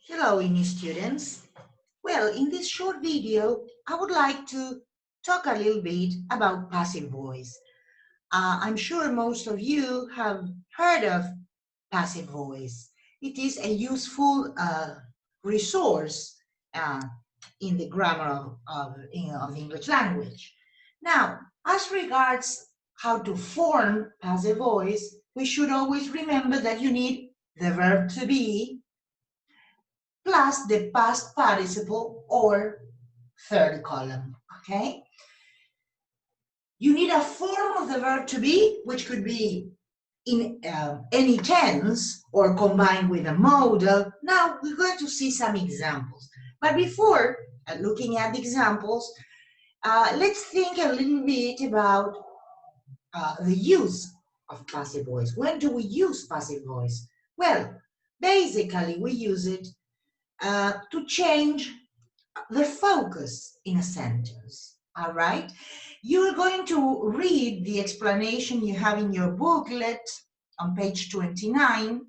Hello, new students. Well, in this short video, I would like to talk a little bit about passive voice. I'm sure most of you have heard of passive voice. It is a useful resource uh, in the grammar of English language. Now, as regards how to form passive voice, we should always remember that you need the verb to be plus the past participle or third column, okay? You need a form of the verb to be, which could be in any tense or combined with a modal. Now we're going to see some examples. But before looking at the examples, let's think a little bit about the use of passive voice. When do we use passive voice? Well, basically we use it to change the focus in a sentence, all right? You're going to read the explanation you have in your booklet on page 29.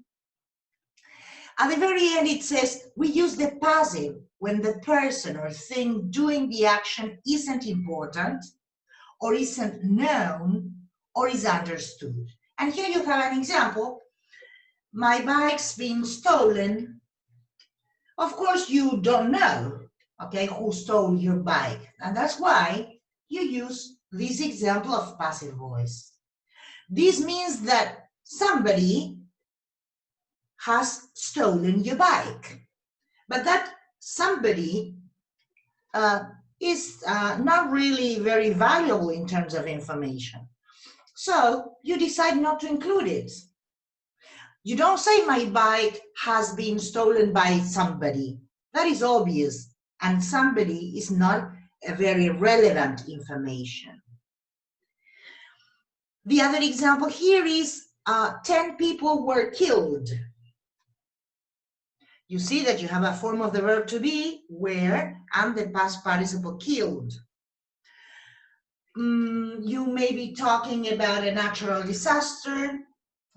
At the very end, it says, we use the passive when the person or thing doing the action isn't important or isn't known or is understood. And here you have an example. My bike's been stolen. Of course, you don't know, okay, who stole your bike. And that's why you use this example of passive voice. This means that somebody has stolen your bike, but that somebody is not really very valuable in terms of information. So you decide not to include it. You don't say my bike has been stolen by somebody. That is obvious, and somebody is not a very relevant information. The other example here is 10 people were killed. You see that you have a form of the verb to be, where, and the past participle killed. You may be talking about a natural disaster,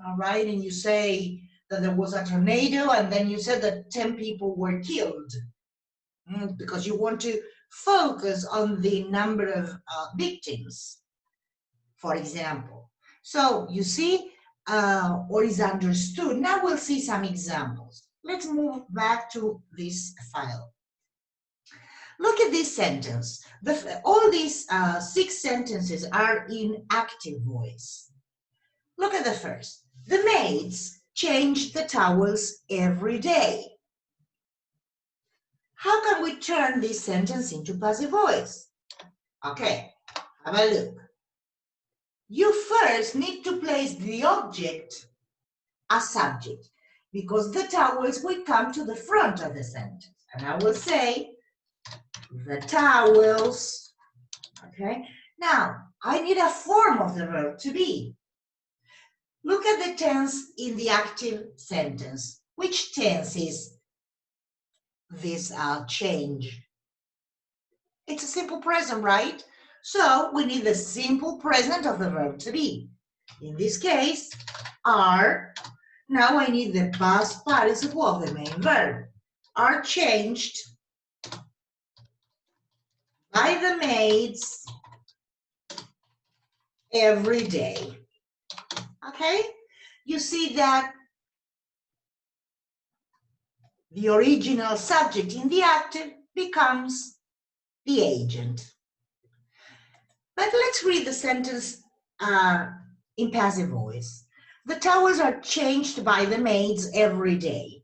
all right, and you say that there was a tornado, and then you said that 10 people were killed, because you want to focus on the number of victims, for example. So you see, or is understood. Now we'll see some examples. Let's move back to this file. Look at this sentence. All these 6 sentences are in active voice. Look at the first. The maids change the towels every day. How can we turn this sentence into passive voice? Okay, have a look. You first need to place the object as subject, because the towels will come to the front of the sentence. And I will say, the towels, okay? Now, I need a form of the verb to be. Look at the tense in the active sentence. Which tense is this change? It's a simple present, right? So we need the simple present of the verb to be. In this case, are. Now I need the past participle of the main verb. Are changed by the maids every day. Okay? You see that the original subject in the active becomes the agent. But let's read the sentence in passive voice. The towels are changed by the maids every day.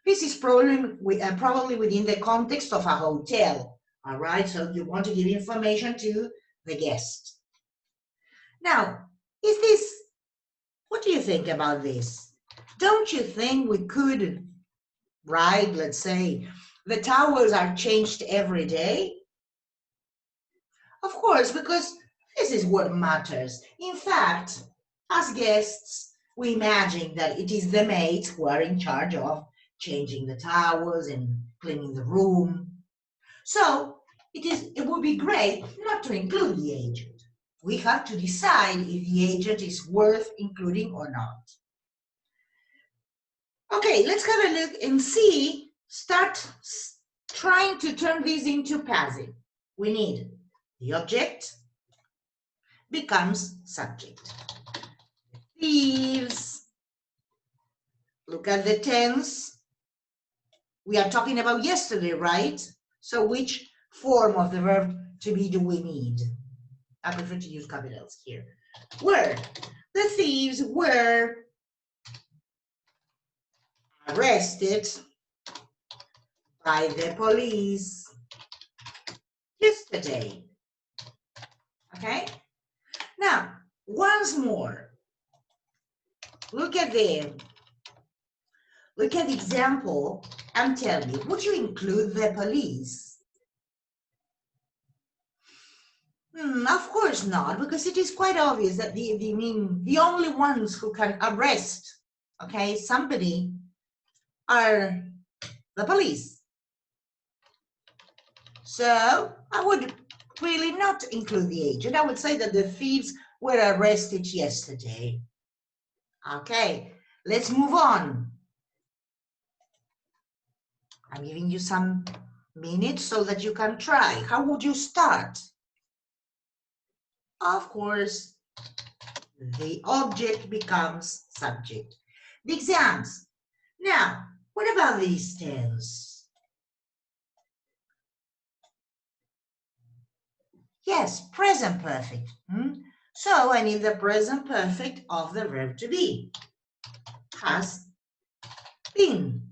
This is probably within the context of a hotel, all right? So you want to give information to the guest. Now, what do you think about this? Don't you think we could write, let's say, the towels are changed every day? Of course, because this is what matters. In fact, as guests, we imagine that it is the maids who are in charge of changing the towels and cleaning the room. So it would be great not to include the agent. We have to decide if the agent is worth including or not. Okay, let's have a look and see start trying to turn this into passive. We need the object becomes subject. Thieves. Look at the tense. We are talking about yesterday, right? So which form of the verb to be do we need? I prefer to use capitals here. Were. The thieves were arrested by the police yesterday. Okay? Now, once more, look at the example and tell me, would you include the police? Of course not, because it is quite obvious that the only ones who can arrest, okay, somebody are the police. So I would really not include the agent. I would say that the thieves were arrested yesterday. Okay, let's move on. I'm giving you some minutes so that you can try. How would you start? Of course, the object becomes subject. The exams. Now, what about these tense? Yes, present perfect. So I need the present perfect of the verb to be. Has been.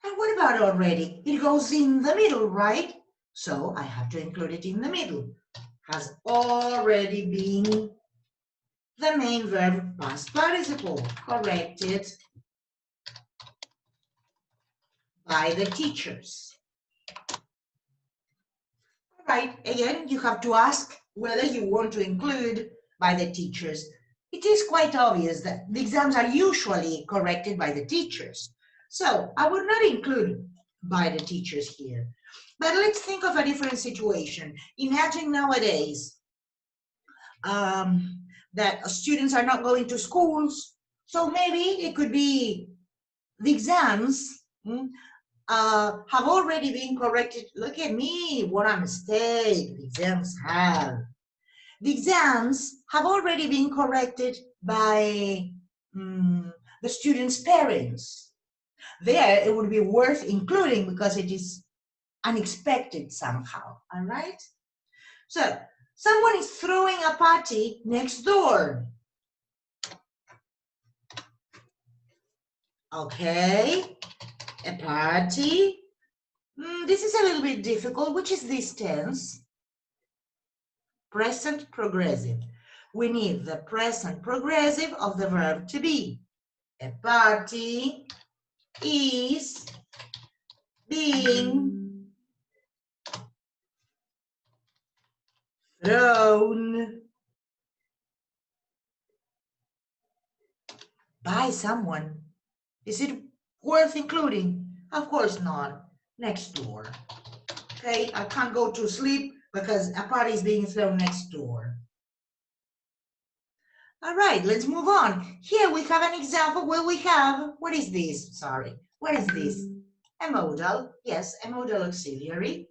And what about already? It goes in the middle, right? So I have to include it in the middle. Has already been the main verb past participle, corrected by the teachers. All right, again, you have to ask whether you want to include by the teachers. It is quite obvious that the exams are usually corrected by the teachers. So I would not include by the teachers here. But let's think of a different situation. Imagine nowadays that students are not going to schools. So maybe it could be the exams have already been corrected. Look at me, what a mistake the exams have. The exams have already been corrected by the students' parents. There, it would be worth including because it is unexpected somehow, all right? So, someone is throwing a party next door. Okay, a party. This is a little bit difficult. Which is this tense? Present progressive. We need the present progressive of the verb to be. A party is being thrown by someone. Is it worth including? Of course not. Next door. Okay, I can't go to sleep because a party is being thrown next door. All right, let's move on. Here we have an example where we have, what is this? Sorry, what is this? A modal, yes, a modal auxiliary.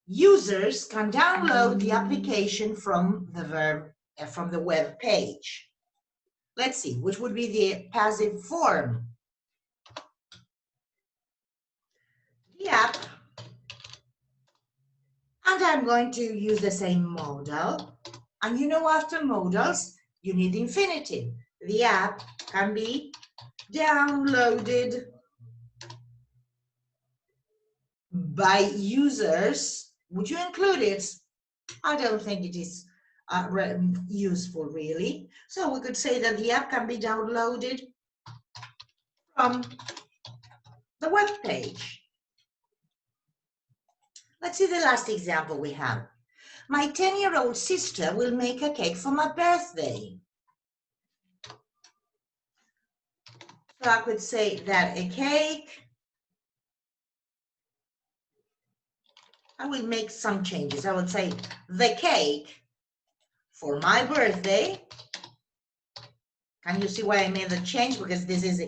Users can download the application from the verb, from the web page. Let's see, which would be the passive form? The app, and I'm going to use the same modal. And you know, after modals, you need infinitive. The app can be downloaded by users. Would you include it? I don't think it is useful, really. So we could say that the app can be downloaded from the web page. Let's see the last example we have. My 10-year-old sister will make a cake for my birthday. So I could say that a cake, I will make some changes. I would say the cake for my birthday Can you see why I made the change? Because this is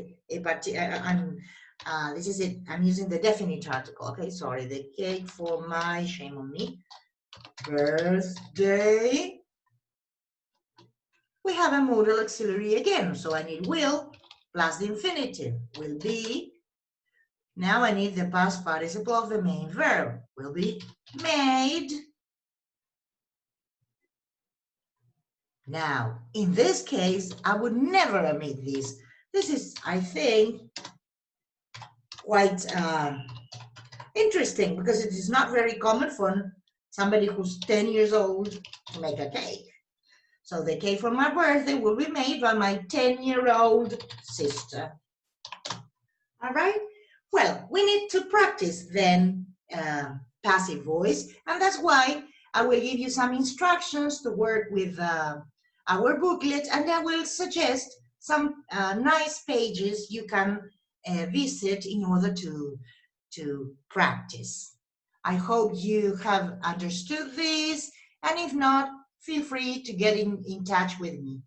I'm using the definite article. Okay, sorry. The cake for my, shame on me, birthday. We have a modal auxiliary again, so I need will plus the infinitive. Will be. Now I need the past participle of the main verb. Will be made. Now, in this case, I would never omit this. This is, I think, quite interesting because it is not very common for somebody who's 10 years old to make a cake. So the cake for my birthday will be made by my 10-year-old sister. All right? Well, we need to practice then passive voice, and that's why I will give you some instructions to work with our booklet, and I will suggest some nice pages you can visit in order to practice. I hope you have understood this, and if not, feel free to get in touch with me.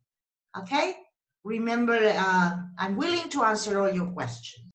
Okay? Remember, I'm willing to answer all your questions.